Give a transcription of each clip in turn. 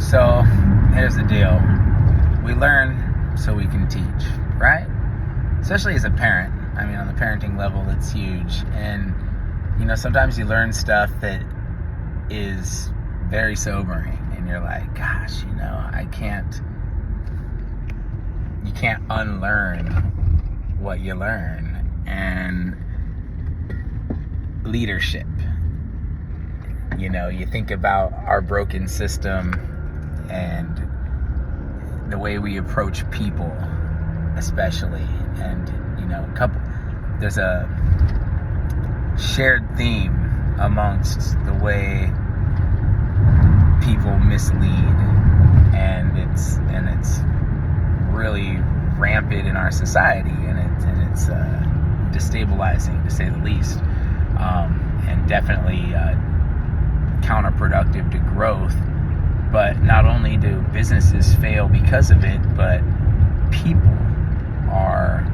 So here's the deal. We learn so we can teach, right? Especially as a parent. I mean, on the parenting level, it's huge. And, sometimes you learn stuff that is very sobering. And you're like, gosh, you can't unlearn what you learn. And leadership. You think about our broken system and the way we approach people, especially. And, there's a shared theme amongst the way people mislead, and it's really rampant in our society, and it's destabilizing, to say the least, and definitely counterproductive to growth. But not only do businesses fail because of it, but people are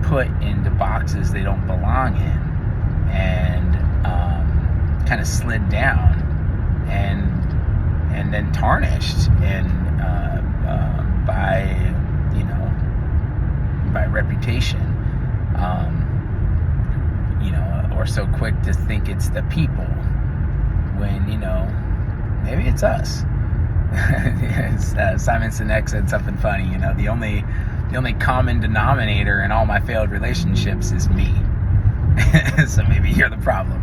put into boxes they don't belong in, and kind of slid down and then tarnished and by reputation, or so quick to think it's the people when maybe it's us. Simon Sinek said something funny. The only common denominator in all my failed relationships is me. So maybe you're the problem.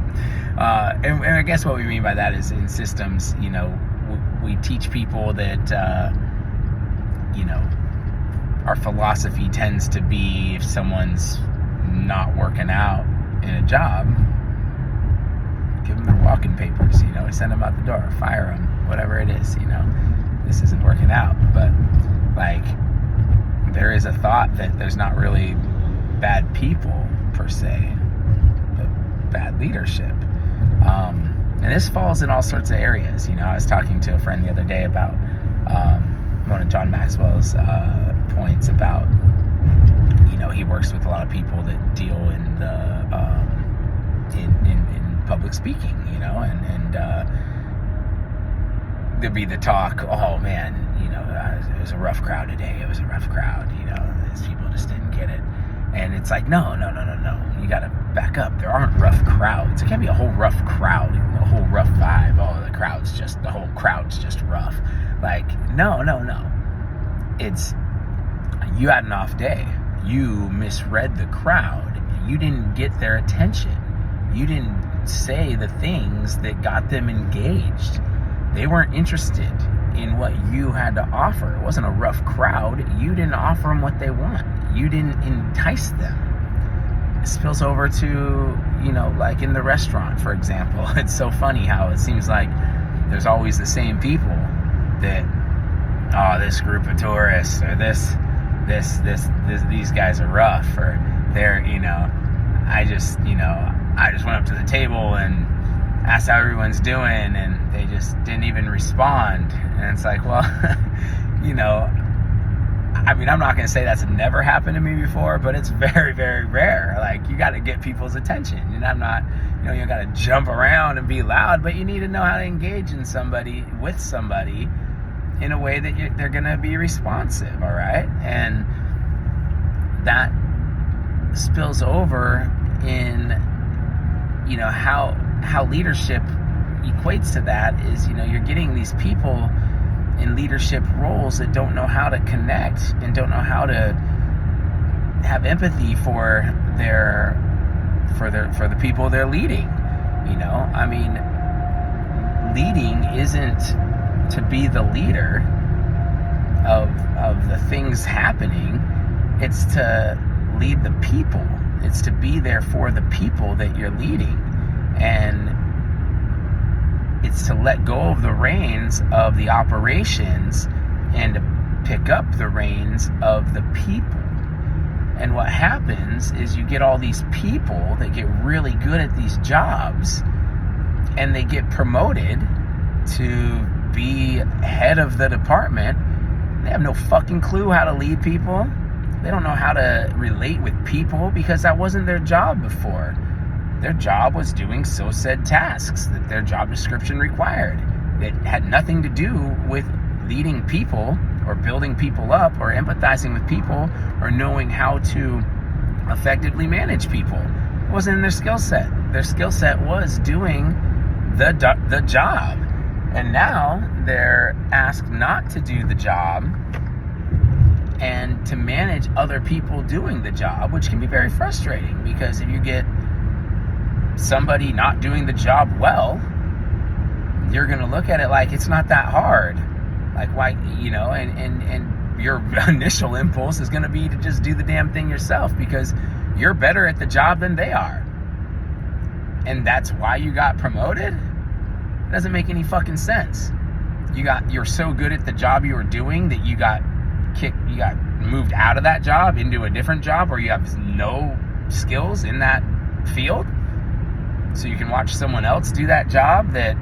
And I guess what we mean by that is in systems, we teach people that, our philosophy tends to be, if someone's not working out in a job, give them their walking papers, send them out the door, fire them, whatever it is, this isn't working out. But there is a thought that there's not really bad people per se, but bad leadership. And this falls in all sorts of areas. I was talking to a friend the other day about one of John Maxwell's points about, he works with a lot of people that deal in the in public speaking, and there'd be the talk, oh man, it was a rough crowd today. It was a rough crowd. These people just didn't get it. And it's like, no. You got to back up. There aren't rough crowds. It can't be a whole rough crowd, a whole rough vibe. Oh, the whole crowd's just rough. No. It's, you had an off day. You misread the crowd. You didn't get their attention. You didn't say the things that got them engaged. They weren't interested in what you had to offer. It wasn't a rough crowd. You didn't offer them what they want. You didn't entice them. It spills over to, like in the restaurant, for example. It's so funny how it seems like there's always the same people that, this group of tourists, or these guys are rough, or they're, I just went up to the table and asked how everyone's doing, and they just didn't even respond. And it's like, well, I'm not going to say that's never happened to me before, but it's very, very rare. You got to get people's attention. And I'm not, you got to jump around and be loud, but you need to know how to engage with somebody in a way that they're going to be responsive, all right? And that spills over in, how leadership equates to that is, you're getting these people in leadership roles that don't know how to connect and don't know how to have empathy for the people they're leading. Leading isn't to be the leader of the things happening. It's to lead the people. It's to be there for the people that you're leading. And it's to let go of the reins of the operations and to pick up the reins of the people. And what happens is you get all these people that get really good at these jobs, and they get promoted to be head of the department. They have no fucking clue how to lead people. They don't know how to relate with people because that wasn't their job before. Their job was doing so said tasks that their job description required. It had nothing to do with leading people or building people up or empathizing with people or knowing how to effectively manage people. It wasn't in their skill set. Their skill set was doing the job. And now they're asked not to do the job and to manage other people doing the job, which can be very frustrating, because if you get somebody not doing the job well, you're going to look at it like it's not that hard. Like, why, and your initial impulse is going to be to just do the damn thing yourself because you're better at the job than they are. And that's why you got promoted? It doesn't make any fucking sense. You're so good at the job you were doing that you got moved out of that job into a different job where you have no skills in that field, so you can watch someone else do that job that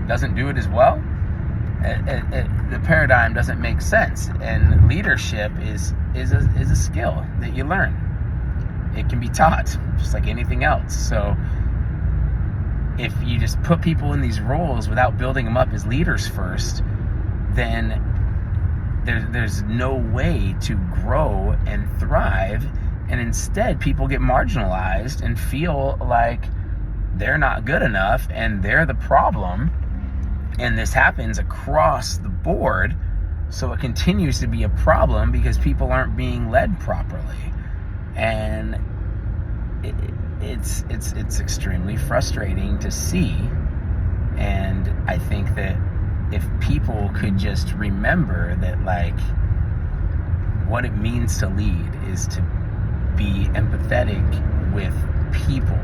doesn't do it as well. The paradigm doesn't make sense. And leadership is a skill that you learn. It can be taught just like anything else. So if you just put people in these roles without building them up as leaders first, then there's no way to grow and thrive. And instead, people get marginalized and feel like they're not good enough and they're the problem. And this happens across the board. So it continues to be a problem because people aren't being led properly. And it's extremely frustrating to see. And I think that if people could just remember that, like, what it means to lead is to be empathetic with people,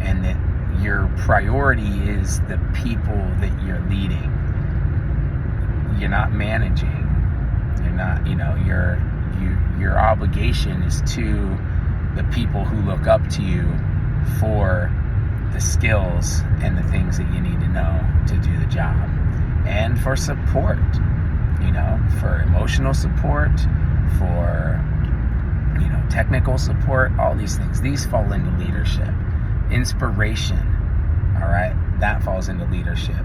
and that your priority is the people that you're leading. You're not managing. You're not, your obligation is to the people who look up to you for the skills and the things that you need to know to do the job. And for support, for emotional support, for, technical support, all these things. These fall into leadership. Inspiration, all right, that falls into leadership.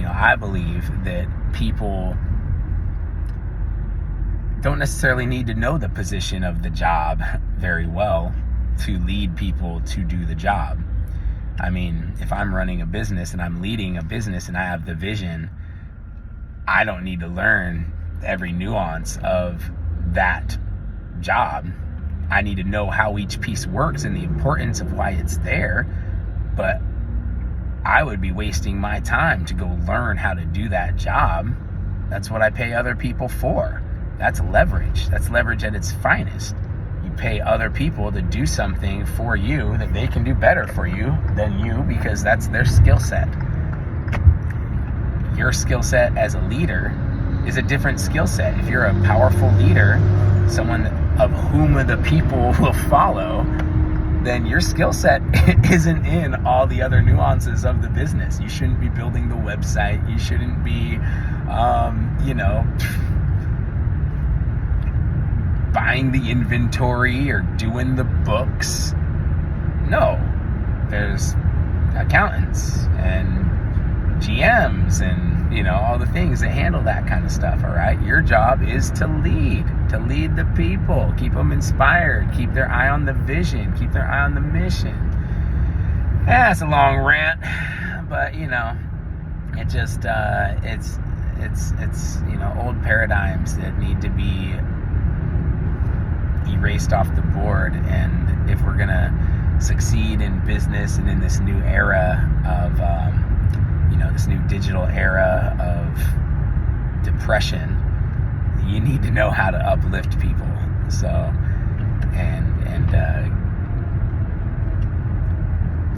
I believe that people don't necessarily need to know the position of the job very well to lead people to do the job. I mean, if I'm running a business and I'm leading a business and I have the vision, I don't need to learn every nuance of that job. I need to know how each piece works and the importance of why it's there. But I would be wasting my time to go learn how to do that job. That's what I pay other people for. That's leverage. That's leverage at its finest. You pay other people to do something for you that they can do better for you than you, because that's their skill set. Your skill set as a leader is a different skill set. If you're a powerful leader, someone of whom the people will follow, then your skill set isn't in all the other nuances of the business. You shouldn't be building the website. You shouldn't be, buying the inventory or doing the books. No, there's accountants and GMs and, all the things that handle that kind of stuff, all right? Your job is to lead the people, keep them inspired, keep their eye on the vision, keep their eye on the mission. It's a long rant, but, it just, it's old paradigms that need to be erased off the board. And if we're gonna succeed in business and in this new era of this new digital era of depression, you need to know how to uplift people. So and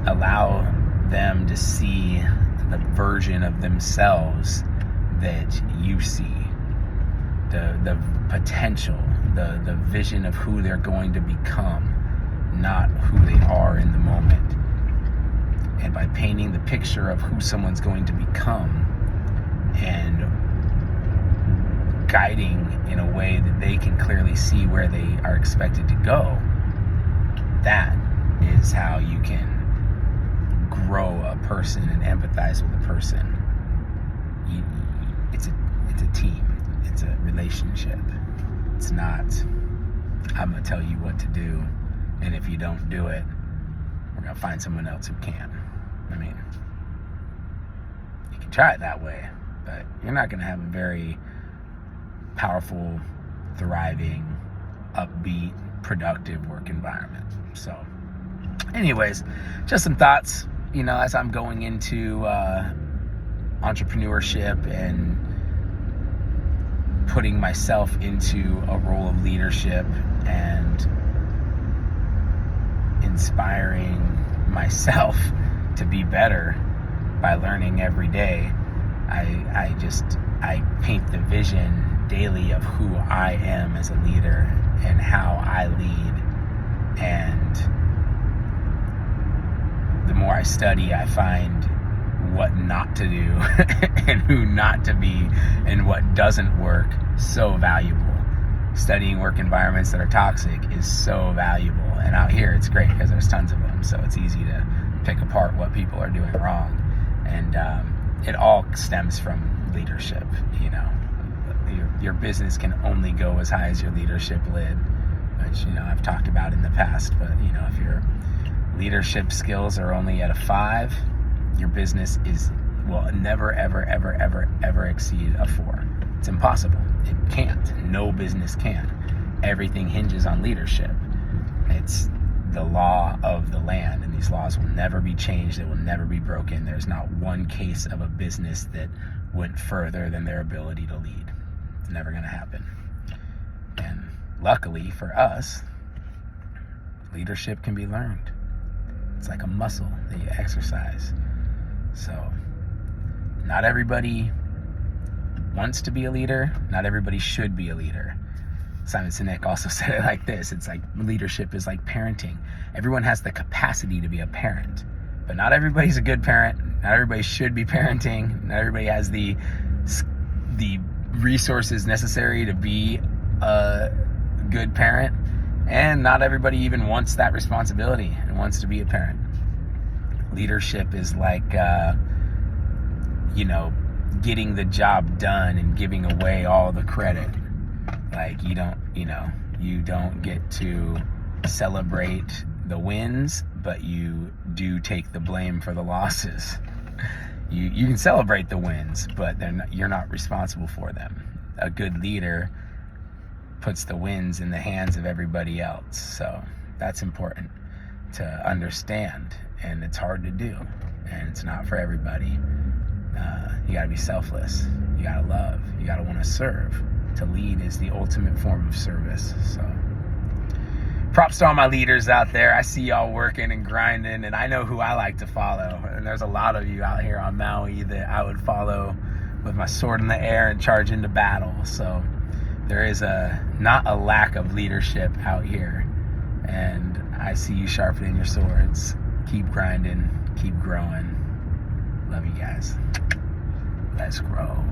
allow them to see the version of themselves that you see, the potential, the vision of who they're going to become, not who they are in the moment. And by painting the picture of who someone's going to become and guiding in a way that they can clearly see where they are expected to go, that is how you can grow a person and empathize with a person. It's a team. relationship. It's not, I'm going to tell you what to do, and if you don't do it, we're going to find someone else who can. I mean, you can try it that way, but you're not going to have a very powerful, thriving, upbeat, productive work environment. So anyways, just some thoughts, as I'm going into entrepreneurship and putting myself into a role of leadership and inspiring myself to be better by learning every day. I paint the vision daily of who I am as a leader and how I lead. And the more I study, I find what not to do and who not to be and what doesn't work so valuable. Studying work environments that are toxic is so valuable. And out here, it's great because there's tons of them. So it's easy to pick apart what people are doing wrong. And it all stems from leadership. Your business can only go as high as your leadership lid, which, I've talked about in the past. But, if your leadership skills are only at a 5, your business will never, ever, ever, ever, ever exceed a 4. It's impossible. It can't. No business can. Everything hinges on leadership. It's the law of the land, and these laws will never be changed. They will never be broken. There's not one case of a business that went further than their ability to lead. It's never going to happen. And luckily for us, leadership can be learned. It's like a muscle that you exercise. So not everybody wants to be a leader. Not everybody should be a leader. Simon Sinek also said it like this. It's like leadership is like parenting. Everyone has the capacity to be a parent, but not everybody's a good parent. Not everybody should be parenting. Not everybody has the resources necessary to be a good parent. And not everybody even wants that responsibility and wants to be a parent. Leadership is like, getting the job done and giving away all the credit. Like you don't get to celebrate the wins, but you do take the blame for the losses. You can celebrate the wins, but you're not responsible for them. A good leader puts the wins in the hands of everybody else. So that's important to understand, and it's hard to do, and it's not for everybody. You gotta be selfless. You gotta love. You gotta want to serve. To lead is the ultimate form of service. So props to all my leaders out there. I see y'all working and grinding, and I know who I like to follow. And there's a lot of you out here on Maui that I would follow with my sword in the air and charge into battle. So there is not a lack of leadership out here, and I see you sharpening your swords. Keep grinding, keep growing. Love you guys. Let's grow.